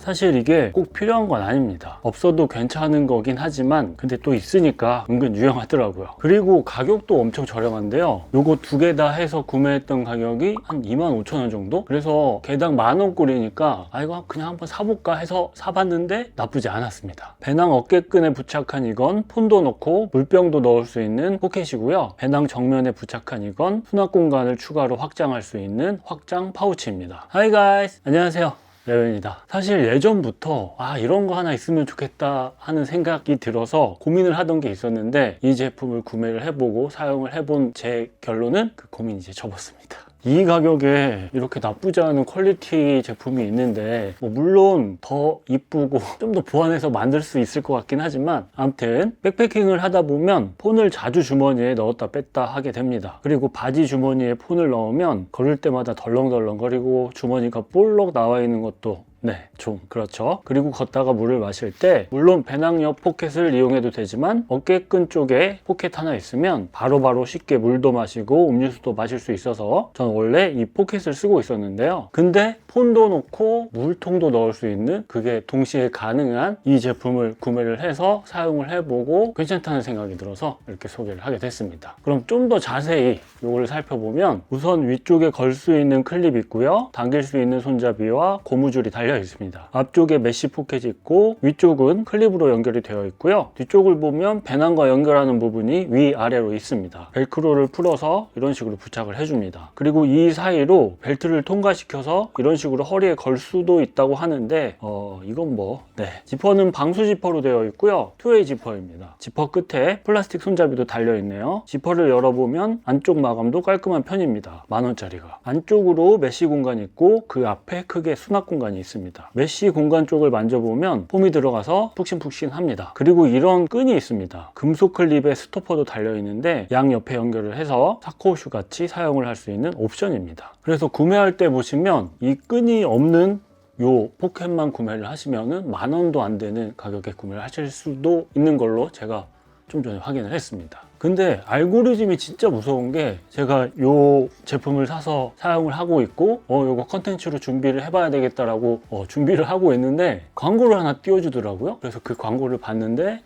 사실 이게 꼭 필요한 건 아닙니다. 없어도 괜찮은 거긴 하지만 근데 또 있으니까 은근 유용하더라고요. 그리고 가격도 엄청 저렴한데요. 요거 두 개 다 해서 구매했던 가격이 한 25,000원 정도? 그래서 개당 10,000원꼴이니까 아 이거 그냥 한번 사볼까 해서 사봤는데 나쁘지 않았습니다. 배낭 어깨끈에 부착한 이건 폰도 넣고 물병도 넣을 수 있는 포켓이고요. 배낭 정면에 부착한 이건 수납 공간을 추가로 확장할 수 있는 확장 파우치입니다. Hi guys! 안녕하세요. 레오입니다. 사실 예전부터 이런 거 하나 있으면 좋겠다 하는 생각이 들어서 고민을 하던 게 있었는데 이 제품을 구매를 해보고 사용을 해본 제 결론은 그 고민이 이제 접었습니다. 이 가격에 이렇게 나쁘지 않은 퀄리티 제품이 있는데 물론 더 이쁘고 좀 더 보완해서 만들 수 있을 것 같긴 하지만 아무튼 백패킹을 하다 보면 폰을 자주 주머니에 넣었다 뺐다 하게 됩니다. 그리고 바지 주머니에 폰을 넣으면 걸을 때마다 덜렁덜렁거리고 주머니가 볼록 나와 있는 것도 좀 그렇죠. 그리고 걷다가 물을 마실 때 물론 배낭 옆 포켓을 이용해도 되지만 어깨끈 쪽에 포켓 하나 있으면 바로바로 쉽게 물도 마시고 음료수도 마실 수 있어서 전 원래 이 포켓을 쓰고 있었는데요. 근데 폰도 넣고 물통도 넣을 수 있는 그게 동시에 가능한 이 제품을 구매를 해서 사용을 해보고 괜찮다는 생각이 들어서 이렇게 소개를 하게 됐습니다. 그럼 좀 더 자세히 이걸 살펴보면 우선 위쪽에 걸 수 있는 클립 있고요. 당길 수 있는 손잡이와 고무줄이 달려 있습니다. 앞쪽에 메쉬 포켓이 있고 위쪽은 클립으로 연결이 되어 있고요. 뒤쪽을 보면 배낭과 연결하는 부분이 위아래로 있습니다. 벨크로를 풀어서 이런 식으로 부착을 해줍니다. 그리고 이 사이로 벨트를 통과시켜서 이런 식으로 허리에 걸 수도 있다고 하는데 이건 지퍼는 방수 지퍼로 되어 있고요. 투웨이 지퍼입니다. 지퍼 끝에 플라스틱 손잡이도 달려 있네요. 지퍼를 열어보면 안쪽 마감도 깔끔한 편입니다. 10,000원짜리가. 안쪽으로 메쉬 공간이 있고 그 앞에 크게 수납 공간이 있습니다. 메쉬 공간 쪽을 만져보면 폼이 들어가서 푹신푹신합니다. 그리고 이런 끈이 있습니다. 금속 클립에 스토퍼도 달려 있는데 양옆에 연결을 해서 사코슈 같이 사용을 할 수 있는 옵션입니다. 그래서 구매할 때 보시면 이 끈이 없는 요 포켓만 구매를 하시면은 10,000원도 안 되는 가격에 구매를 하실 수도 있는 걸로 제가 좀 전에 확인을 했습니다. 근데 알고리즘이 진짜 무서운 게 제가 요 제품을 사서 사용을 하고 있고 요거 컨텐츠로 준비를 해봐야 되겠다라고 준비를 하고 있는데 광고를 하나 띄워주더라고요. 그래서 그 광고를 봤는데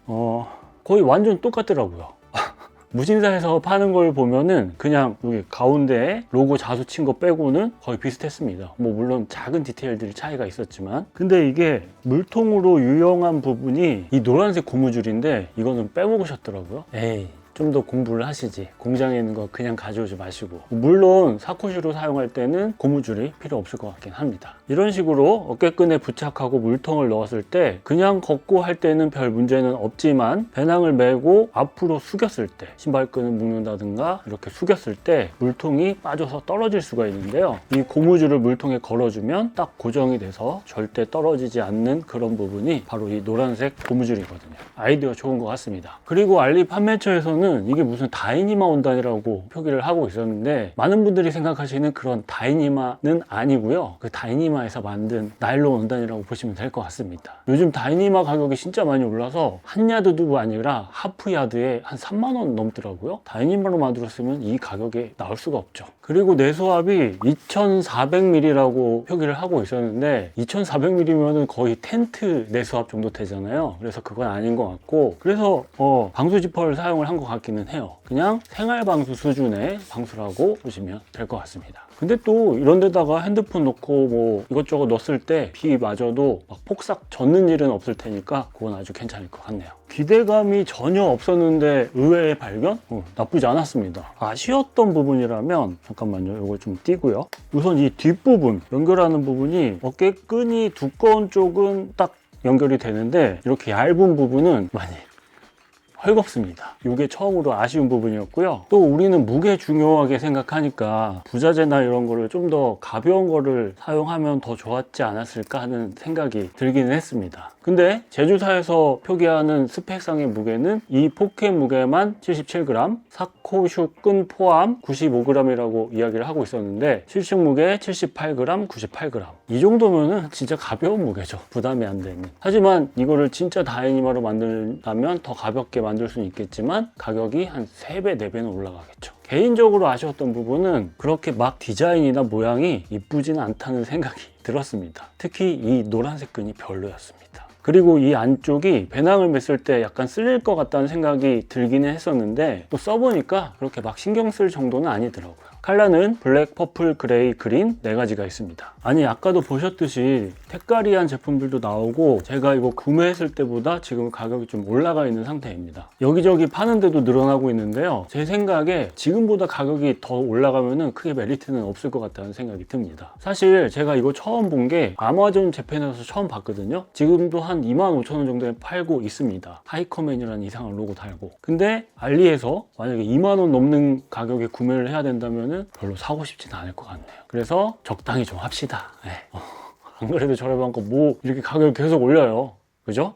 거의 완전 똑같더라고요. 무신사에서 파는 걸 보면은 그냥 여기 가운데에 로고 자수 친 거 빼고는 거의 비슷했습니다. 물론 작은 디테일들이 차이가 있었지만 근데 이게 물통으로 유용한 부분이 이 노란색 고무줄인데 이거는 빼먹으셨더라고요. 에이, 좀 더 공부를 하시지. 공장에 있는 거 그냥 가져오지 마시고. 물론 사코시로 사용할 때는 고무줄이 필요 없을 것 같긴 합니다. 이런 식으로 어깨끈에 부착하고 물통을 넣었을 때 그냥 걷고 할 때는 별 문제는 없지만 배낭을 메고 앞으로 숙였을 때 신발끈을 묶는다든가 이렇게 숙였을 때 물통이 빠져서 떨어질 수가 있는데요. 이 고무줄을 물통에 걸어주면 딱 고정이 돼서 절대 떨어지지 않는 그런 부분이 바로 이 노란색 고무줄이거든요. 아이디어 좋은 것 같습니다. 그리고 알리 판매처에서는 이게 무슨 다이니마 원단이라고 표기를 하고 있었는데 많은 분들이 생각하시는 그런 다이니마는 아니고요. 그 다이니마에서 만든 나일론 원단이라고 보시면 될 것 같습니다. 요즘 다이니마 가격이 진짜 많이 올라서 한 야드도 아니라 하프 야드에 한 30,000원 넘더라고요. 다이니마로 만들었으면 이 가격에 나올 수가 없죠. 그리고 내수압이 2400ml라고 표기를 하고 있었는데 2400ml면은 거의 텐트 내수압 정도 되잖아요. 그래서 그건 아닌 것 같고 그래서 방수 지퍼를 사용을 한 것 같기는 해요. 그냥 생활 방수 수준의 방수라고 보시면 될 것 같습니다. 근데 또 이런 데다가 핸드폰 넣고 이것저것 넣었을 때 비 맞아도 막 폭삭 젖는 일은 없을 테니까 그건 아주 괜찮을 것 같네요. 기대감이 전혀 없었는데 의외의 발견? 나쁘지 않았습니다. 아쉬웠던 부분이라면 잠깐만요. 이거 좀 띄고요. 우선 이 뒷부분 연결하는 부분이 어깨끈이 두꺼운 쪽은 딱 연결이 되는데 이렇게 얇은 부분은 많이 헐겁습니다. 이게 처음으로 아쉬운 부분이었고요. 또 우리는 무게 중요하게 생각하니까 부자재나 이런 거를 좀 더 가벼운 거를 사용하면 더 좋았지 않았을까 하는 생각이 들기는 했습니다. 근데 제조사에서 표기하는 스펙상의 무게는 이 포켓 무게만 77g, 사코슈 끈 포함 95g이라고 이야기를 하고 있었는데 실측 무게 78g, 98g. 이 정도면은 진짜 가벼운 무게죠. 부담이 안 되는. 하지만 이거를 진짜 다이니마로 만든다면 더 가볍게 만들 수는 있겠지만 가격이 한 3배, 4배는 올라가겠죠. 개인적으로 아쉬웠던 부분은 그렇게 막 디자인이나 모양이 이쁘지는 않다는 생각이 들었습니다. 특히 이 노란색 끈이 별로였습니다. 그리고 이 안쪽이 배낭을 맸을 때 약간 쓸릴 것 같다는 생각이 들기는 했었는데 또 써보니까 그렇게 막 신경 쓸 정도는 아니더라고요. 컬러는 블랙, 퍼플, 그레이, 그린 4가지가 있습니다. 아니 아까도 보셨듯이 택가리한 제품들도 나오고 제가 이거 구매했을 때보다 지금 가격이 좀 올라가 있는 상태입니다. 여기저기 파는 데도 늘어나고 있는데요. 제 생각에 지금보다 가격이 더 올라가면은 크게 메리트는 없을 것 같다는 생각이 듭니다. 사실 제가 이거 처음 본 게 아마존 재팬에서 처음 봤거든요. 지금도 한 25,000원 정도에 팔고 있습니다. 하이커맨이라는 이상한 로고 달고. 근데 알리에서 만약에 2만원 넘는 가격에 구매를 해야 된다면 별로 사고 싶지는 않을 것 같네요. 그래서 적당히 좀 합시다. 네. 안 그래도 저렴한 거 뭐 이렇게 가격을 계속 올려요. 그죠?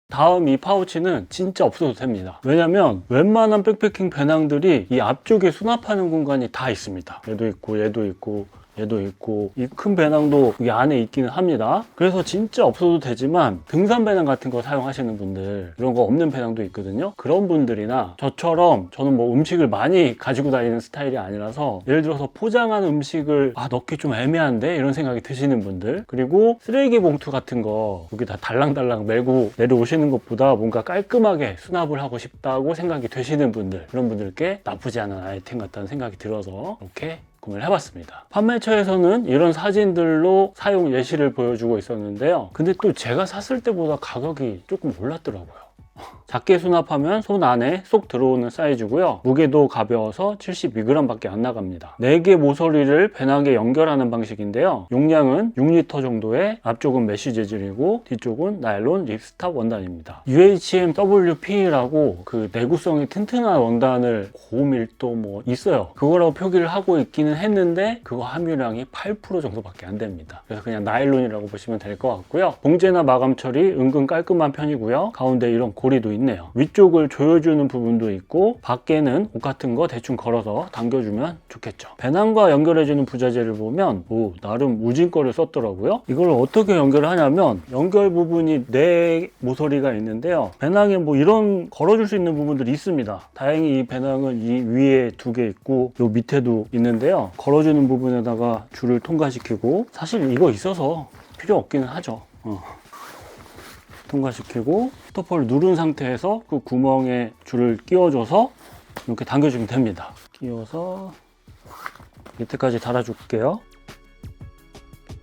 다음 이 파우치는 진짜 없어도 됩니다. 왜냐면 웬만한 백패킹 배낭들이 이 앞쪽에 수납하는 공간이 다 있습니다. 얘도 있고 얘도 있고 얘도 있고 이 큰 배낭도 여기 안에 있기는 합니다. 그래서 진짜 없어도 되지만 등산 배낭 같은 거 사용하시는 분들, 이런 거 없는 배낭도 있거든요. 그런 분들이나 저처럼 저는 뭐 음식을 많이 가지고 다니는 스타일이 아니라서 예를 들어서 포장한 음식을 넣기 좀 애매한데 이런 생각이 드시는 분들, 그리고 쓰레기 봉투 같은 거 여기다 달랑달랑 메고 내려오시는 것보다 뭔가 깔끔하게 수납을 하고 싶다고 생각이 되시는 분들, 그런 분들께 나쁘지 않은 아이템 같다는 생각이 들어서 이렇게 구매를 해봤습니다. 판매처에서는 이런 사진들로 사용 예시를 보여주고 있었는데요. 근데 또 제가 샀을 때보다 가격이 조금 올랐더라고요. 작게 수납하면 손 안에 쏙 들어오는 사이즈고요. 무게도 가벼워서 72g 밖에 안 나갑니다. 4개 모서리를 배낭에 연결하는 방식인데요. 용량은 6리터 정도에 앞쪽은 메쉬 재질이고 뒤쪽은 나일론 립스탑 원단입니다. UHMWP라고 그 내구성이 튼튼한 원단을 고밀도 뭐 있어요. 그거라고 표기를 하고 있기는 했는데 그거 함유량이 8% 정도밖에 안 됩니다. 그래서 그냥 나일론이라고 보시면 될 것 같고요. 봉제나 마감 처리 은근 깔끔한 편이고요. 가운데 이런 고리도 있네요. 위쪽을 조여주는 부분도 있고 밖에는 옷 같은 거 대충 걸어서 당겨주면 좋겠죠. 배낭과 연결해주는 부자재를 보면 나름 우진 거를 썼더라고요. 이걸 어떻게 연결을 하냐면 연결 부분이 4 모서리가 있는데요. 배낭에 뭐 이런 걸어줄 수 있는 부분들이 있습니다. 다행히 이 배낭은 이 위에 2개 있고 요 밑에도 있는데요. 걸어주는 부분에다가 줄을 통과시키고, 사실 이거 있어서 필요 없기는 하죠. 통과시키고 스토퍼를 누른 상태에서 그 구멍에 줄을 끼워줘서 이렇게 당겨주면 됩니다. 끼워서 밑에까지 달아줄게요.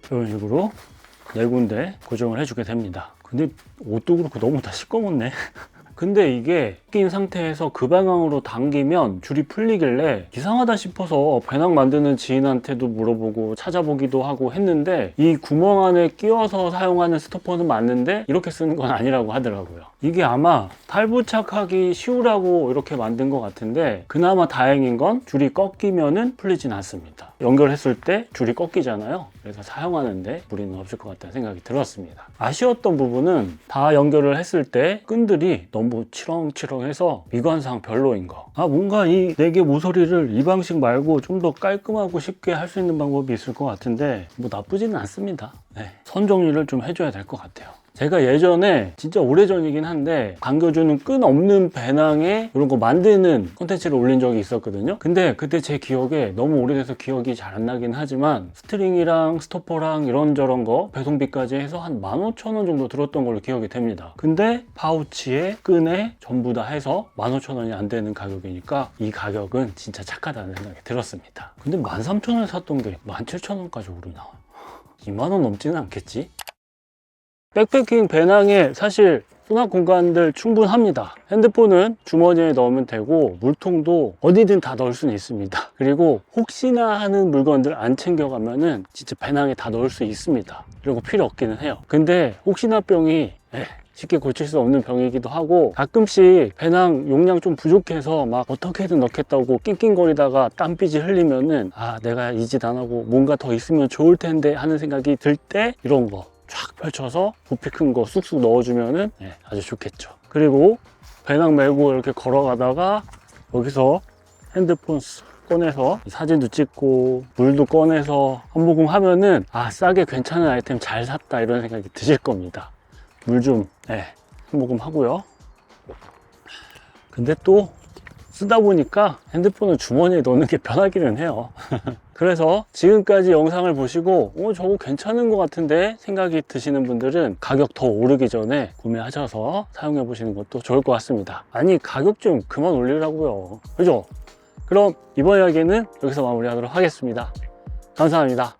이런 식으로 4군데 고정을 해주게 됩니다. 근데 옷도 그렇고 너무 다 시꺼멓네. 근데 이게 낀 상태에서 그 방향으로 당기면 줄이 풀리길래 이상하다 싶어서 배낭 만드는 지인한테도 물어보고 찾아보기도 하고 했는데, 이 구멍 안에 끼워서 사용하는 스토퍼는 맞는데 이렇게 쓰는 건 아니라고 하더라고요. 이게 아마 탈부착하기 쉬우라고 이렇게 만든 것 같은데, 그나마 다행인 건 줄이 꺾이면은 풀리진 않습니다. 연결했을 때 줄이 꺾이잖아요. 그래서 사용하는데 무리는 없을 것 같다는 생각이 들었습니다. 아쉬웠던 부분은 다 연결을 했을 때 끈들이 너무 치렁치렁해서 미관상 별로인 거. 뭔가 이 4개 모서리를 이 방식 말고 좀 더 깔끔하고 쉽게 할 수 있는 방법이 있을 것 같은데 뭐 나쁘지는 않습니다. 선 정리를 좀 해줘야 될 것 같아요. 제가 예전에 진짜 오래전이긴 한데 당겨주는 끈 없는 배낭에 이런 거 만드는 콘텐츠를 올린 적이 있었거든요. 근데 그때 제 기억에 너무 오래돼서 기억이 잘 안 나긴 하지만 스트링이랑 스토퍼랑 이런저런 거 배송비까지 해서 한 15,000원 정도 들었던 걸로 기억이 됩니다. 근데 파우치에 끈에 전부 다 해서 15,000원이 안 되는 가격이니까 이 가격은 진짜 착하다는 생각이 들었습니다. 근데 13,000원에 샀던 게 17,000원까지 오르나? 2만원 넘지는 않겠지? 백패킹 배낭에 사실 수납 공간들 충분합니다. 핸드폰은 주머니에 넣으면 되고 물통도 어디든 다 넣을 수는 있습니다. 그리고 혹시나 하는 물건들 안 챙겨가면은 진짜 배낭에 다 넣을 수 있습니다. 이런 거 필요 없기는 해요. 근데 혹시나 병이 쉽게 고칠 수 없는 병이기도 하고, 가끔씩 배낭 용량 좀 부족해서 막 어떻게든 넣겠다고 낑낑거리다가 땀삐지 흘리면은 내가 이 짓 안 하고 뭔가 더 있으면 좋을 텐데 하는 생각이 들 때 이런 거 쫙 펼쳐서 부피 큰 거 쑥쑥 넣어주면은 아주 좋겠죠. 그리고 배낭 메고 이렇게 걸어가다가 여기서 핸드폰 꺼내서 사진도 찍고 물도 꺼내서 한 모금 하면은 싸게 괜찮은 아이템 잘 샀다 이런 생각이 드실 겁니다. 물 좀 한 모금 하고요. 근데 또 쓰다 보니까 핸드폰을 주머니에 넣는 게 편하기는 해요. 그래서 지금까지 영상을 보시고 저거 괜찮은 것 같은데 생각이 드시는 분들은 가격 더 오르기 전에 구매하셔서 사용해 보시는 것도 좋을 것 같습니다. 아니, 가격 좀 그만 올리라고요. 그죠? 그럼 이번 이야기는 여기서 마무리하도록 하겠습니다. 감사합니다.